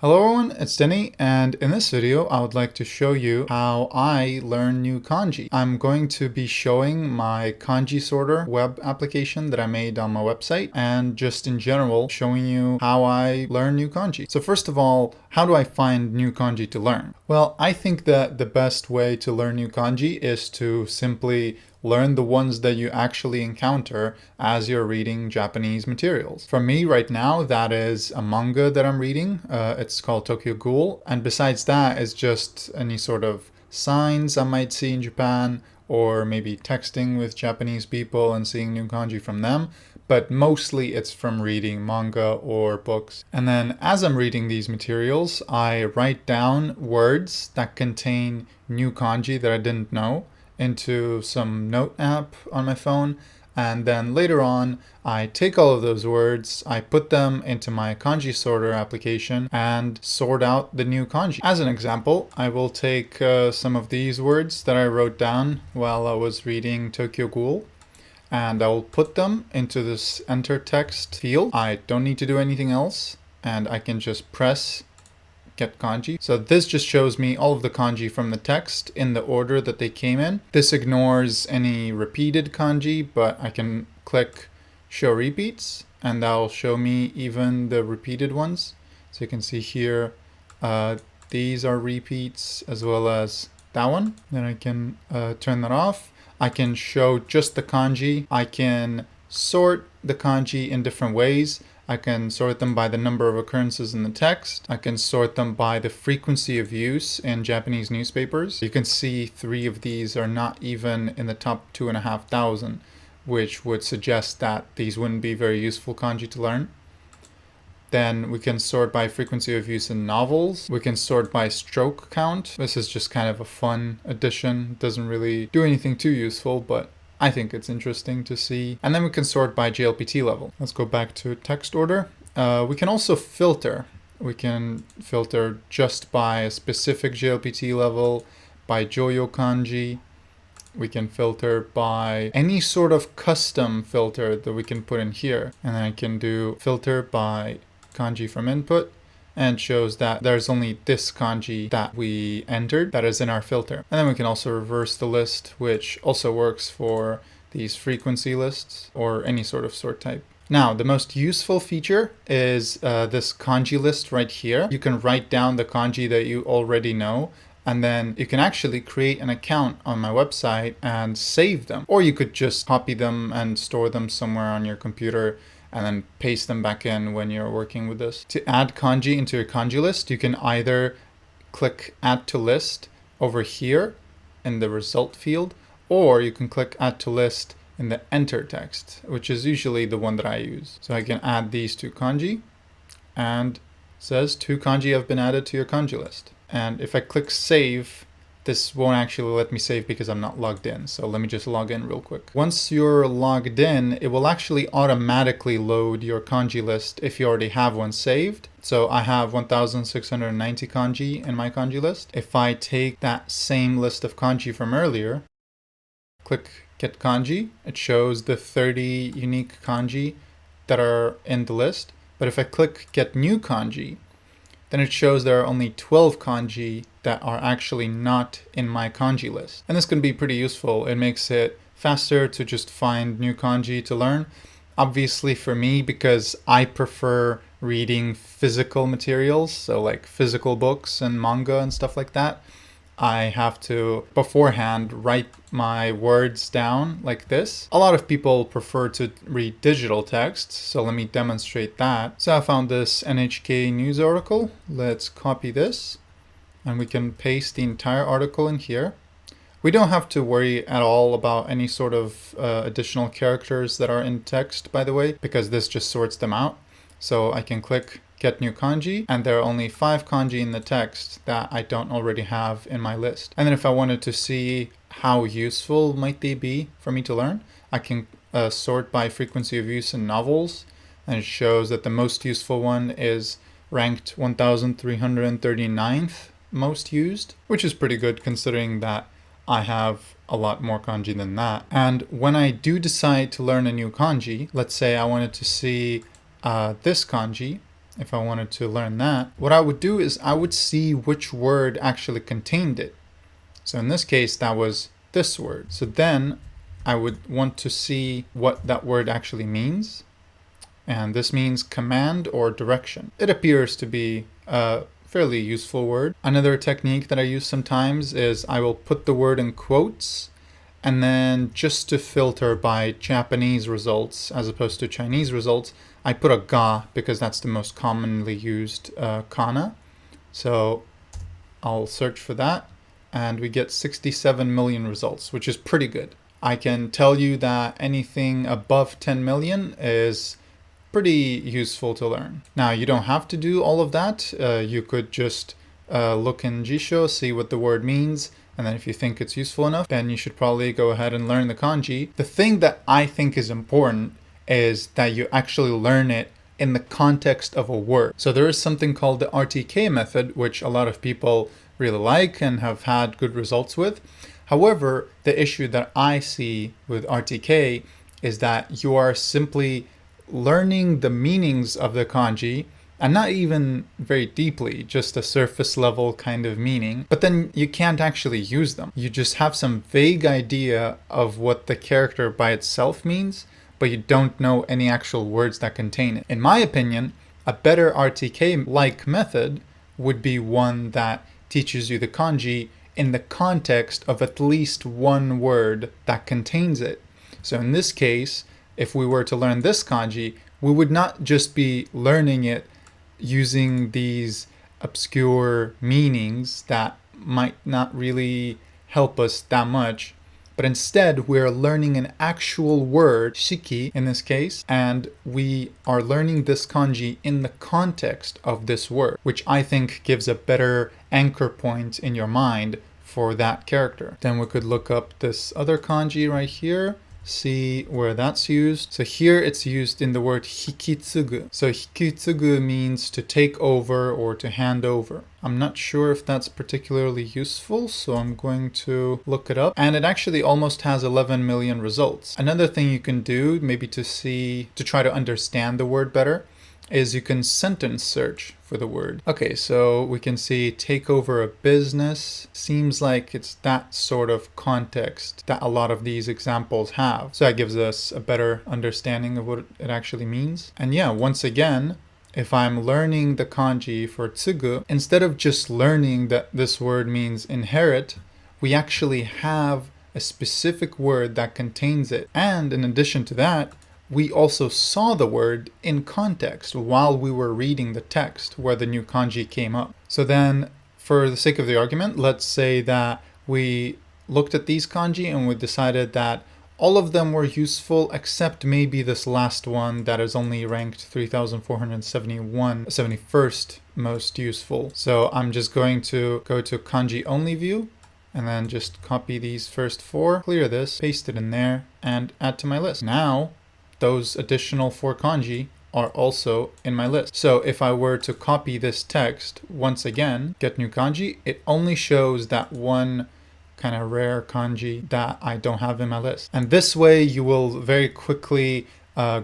Hello everyone, it's Denny, and in this video I would like to show you how I learn new kanji. I'm going to be showing my Kanji Sorter web application that I made on my website, and just in general showing you how I learn new kanji. So first of all, how do I find new kanji to learn? Well, I think that the best way to learn new kanji is to simply learn the ones that you actually encounter as you're reading Japanese materials. For me right now, that is a manga that I'm reading. It's called Tokyo Ghoul. And besides that, it's just any sort of signs I might see in Japan, or maybe texting with Japanese people and seeing new kanji from them. But mostly it's from reading manga or books. And then as I'm reading these materials, I write down words that contain new kanji that I didn't know into some note app on my phone, and then later on I take all of those words, I put them into my Kanji Sorter application and sort out the new kanji. As an example, I will take some of these words that I wrote down while I was reading Tokyo Ghoul, and I will put them into this enter text field. I don't need to do anything else, and I can just press get kanji. So this just shows me all of the kanji from the text in the order that they came in. This ignores any repeated kanji, but I can click show repeats and that'll show me even the repeated ones. So you can see here, these are repeats as well as that one. Then I can turn that off. I can show just the kanji. I can sort the kanji in different ways. I can sort them by the number of occurrences in the text. I can sort them by the frequency of use in Japanese newspapers. You can see 3 of these are not even in the top 2,500, which would suggest that these wouldn't be very useful kanji to learn. Then we can sort by frequency of use in novels. We can sort by stroke count. This is just kind of a fun addition. It doesn't really do anything too useful, but I think it's interesting to see. And then we can sort by JLPT level. Let's go back to text order. We can also filter. We can filter just by a specific JLPT level, by Joyo kanji. We can filter by any sort of custom filter that we can put in here. And then I can do filter by kanji from input, and shows that there's only this kanji that we entered that is in our filter. And then we can also reverse the list, which also works for these frequency lists or any sort of sort type. Now, the most useful feature is this kanji list right here. You can write down the kanji that you already know, and then you can actually create an account on my website and save them. Or you could just copy them and store them somewhere on your computer and then paste them back in when you're working with this. To add kanji into your kanji list, you can either click add to list over here in the result field, or you can click add to list in the enter text, which is usually the one that I use. So I can add these 2 kanji, and it says 2 kanji have been added to your kanji list. And if I click save, this won't actually let me save because I'm not logged in. So let me just log in real quick. Once you're logged in, it will actually automatically load your kanji list if you already have one saved. So I have 1,690 kanji in my kanji list. If I take that same list of kanji from earlier, click get kanji, it shows the 30 unique kanji that are in the list. But if I click get new kanji, then it shows there are only 12 kanji that are actually not in my kanji list. And this can be pretty useful. It makes it faster to just find new kanji to learn. Obviously for me, because I prefer reading physical materials, so like physical books and manga and stuff like that, I have to beforehand write my words down like this. A lot of people prefer to read digital text, so let me demonstrate that. So I found this NHK news article. Let's copy this, and we can paste the entire article in here. We don't have to worry at all about any sort of additional characters that are in text, by the way, because this just sorts them out. So I can click get new kanji, and there are only 5 kanji in the text that I don't already have in my list. And then if I wanted to see how useful might they be for me to learn, I can sort by frequency of use in novels, and it shows that the most useful one is ranked 1,339th most used, which is pretty good considering that I have a lot more kanji than that. And when I do decide to learn a new kanji, let's say I wanted to see this kanji, if I wanted to learn that, what I would do is I would see which word actually contained it. So in this case, that was this word. So then I would want to see what that word actually means. And this means command or direction. It appears to be a fairly useful word. Another technique that I use sometimes is I will put the word in quotes, and then just to filter by Japanese results as opposed to Chinese results, I put a ga because that's the most commonly used kana. So I'll search for that, and we get 67 million results, which is pretty good. I can tell you that anything above 10 million is pretty useful to learn. Now, you don't have to do all of that. You could just look in Jisho, see what the word means, and then if you think it's useful enough, then you should probably go ahead and learn the kanji. The thing that I think is important is that you actually learn it in the context of a word. So there is something called the RTK method, which a lot of people really like and have had good results with. However, the issue that I see with RTK is that you are simply learning the meanings of the kanji, and not even very deeply, just a surface level kind of meaning, but then you can't actually use them. You just have some vague idea of what the character by itself means, but you don't know any actual words that contain it. In my opinion, a better RTK-like method would be one that teaches you the kanji in the context of at least one word that contains it. So in this case, if we were to learn this kanji, we would not just be learning it using these obscure meanings that might not really help us that much, but instead we're learning an actual word, shiki in this case, and we are learning this kanji in the context of this word, which I think gives a better anchor point in your mind for that character. Then we could look up this other kanji right here, see where that's used. So here it's used in the word hikitsugu. So hikitsugu means to take over or to hand over. I'm not sure if that's particularly useful, so I'm going to look it up. And it actually almost has 11 million results. Another thing you can do, maybe to try to understand the word better, is you can sentence search for the word. Okay, so we can see take over a business. Seems like it's that sort of context that a lot of these examples have. So that gives us a better understanding of what it actually means. And yeah, once again, if I'm learning the kanji for tsugu, instead of just learning that this word means inherit, we actually have a specific word that contains it. And in addition to that, we also saw the word in context while we were reading the text where the new kanji came up. So then, for the sake of the argument, let's say that we looked at these kanji and we decided that all of them were useful except maybe this last one that is only ranked 3,471, 71st most useful. So I'm just going to go to kanji only view and then just copy these first four, clear this, paste it in there, and add to my list. Now, those additional 4 kanji are also in my list. So if I were to copy this text once again, get new kanji, it only shows that one kind of rare kanji that I don't have in my list. And this way you will very quickly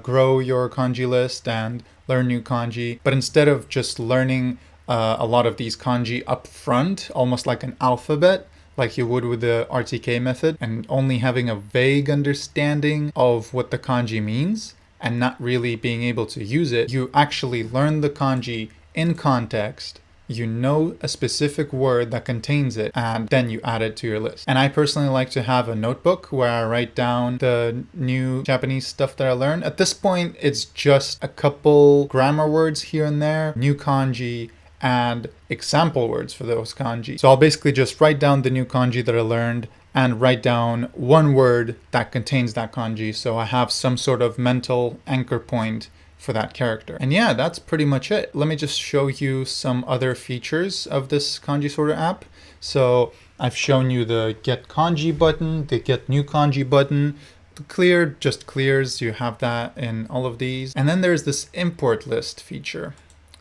grow your kanji list and learn new kanji. But instead of just learning a lot of these kanji up front, almost like an alphabet, like you would with the RTK method, and only having a vague understanding of what the kanji means and not really being able to use it, you actually learn the kanji in context, you know a specific word that contains it, and then you add it to your list. And I personally like to have a notebook where I write down the new Japanese stuff that I learn. At this point, it's just a couple grammar words here and there, new kanji, and example words for those kanji. So I'll basically just write down the new kanji that I learned and write down one word that contains that kanji, so I have some sort of mental anchor point for that character. And yeah, that's pretty much it. Let me just show you some other features of this Kanji Sorter app. So I've shown you the Get Kanji button, the Get New Kanji button. The clear just clears, you have that in all of these. And then there's this import list feature.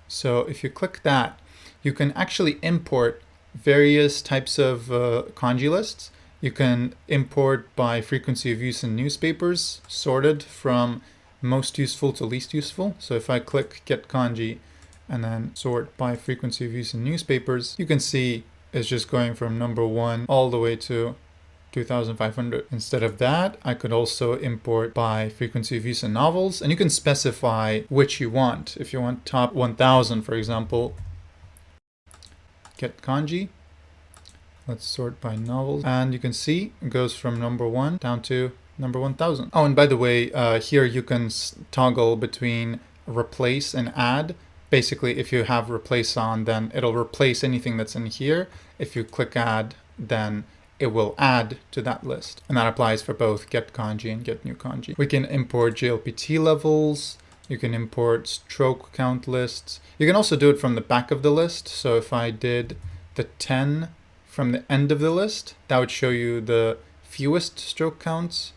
So if you click that, you can actually import various types of kanji lists. You can import by frequency of use in newspapers, sorted from most useful to least useful. So if I click Get Kanji, and then sort by frequency of use in newspapers, you can see it's just going from number 1 all the way to 2500. Instead of that, I could also import by frequency of use in novels, and you can specify which you want. If you want top 1000, for example, get kanji. Let's sort by novels, and you can see it goes from number 1 down to number 1000. Oh, and by the way, here you can toggle between replace and add. Basically, if you have replace on, then it'll replace anything that's in here. If you click add, then it will add to that list. And that applies for both get kanji and get new kanji. We can import JLPT levels. You can import stroke count lists. You can also do it from the back of the list. So if I did the 10 from the end of the list, that would show you the fewest stroke counts.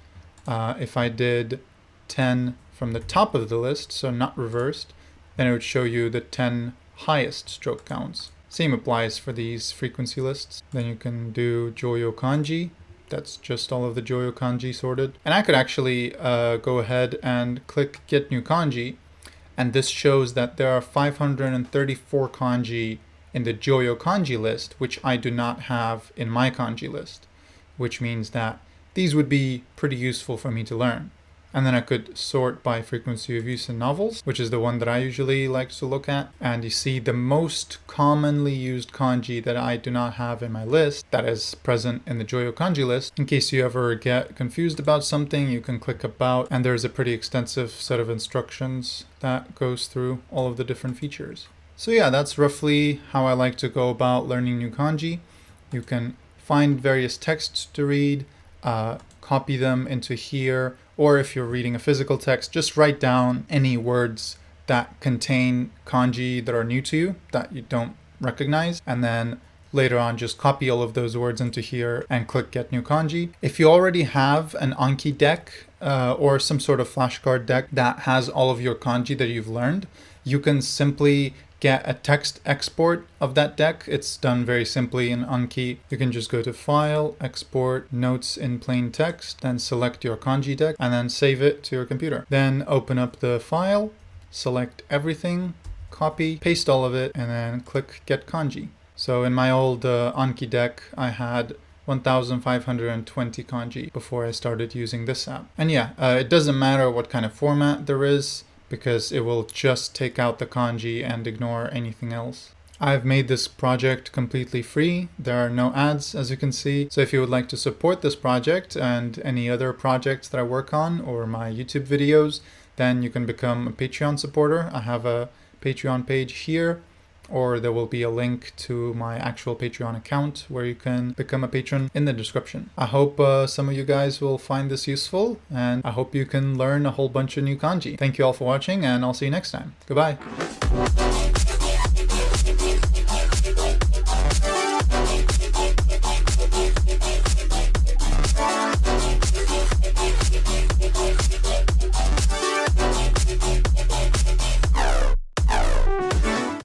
If I did 10 from the top of the list, so not reversed, then it would show you the 10 highest stroke counts. Same applies for these frequency lists. Then you can do Joyo Kanji. That's just all of the Joyo Kanji sorted. And I could actually go ahead and click Get New Kanji. And this shows that there are 534 kanji in the Joyo Kanji list, which I do not have in my kanji list, which means that these would be pretty useful for me to learn. And then I could sort by frequency of use in novels, which is the one that I usually like to look at. And you see the most commonly used kanji that I do not have in my list, that is present in the Joyo Kanji list. In case you ever get confused about something, you can click about, and there's a pretty extensive set of instructions that goes through all of the different features. So yeah, that's roughly how I like to go about learning new kanji. You can find various texts to read, copy them into here, or if you're reading a physical text, just write down any words that contain kanji that are new to you, that you don't recognize, and then later on just copy all of those words into here and click Get New Kanji. If you already have an Anki deck or some sort of flashcard deck that has all of your kanji that you've learned, you can simply get a text export of that deck. It's done very simply in Anki. You can just go to File, Export, Notes in Plain Text, then select your kanji deck, and then save it to your computer. Then open up the file, select everything, copy, paste all of it, and then click Get Kanji. So in my old Anki deck, I had 1,520 kanji before I started using this app. And yeah, it doesn't matter what kind of format there is, because it will just take out the kanji and ignore anything else. I've made this project completely free. There are no ads, as you can see. So if you would like to support this project and any other projects that I work on or my YouTube videos, then you can become a Patreon supporter. I have a Patreon page here, or there will be a link to my actual Patreon account where you can become a patron in the description. I hope some of you guys will find this useful, and I hope you can learn a whole bunch of new kanji. Thank you all for watching, and I'll see you next time. Goodbye.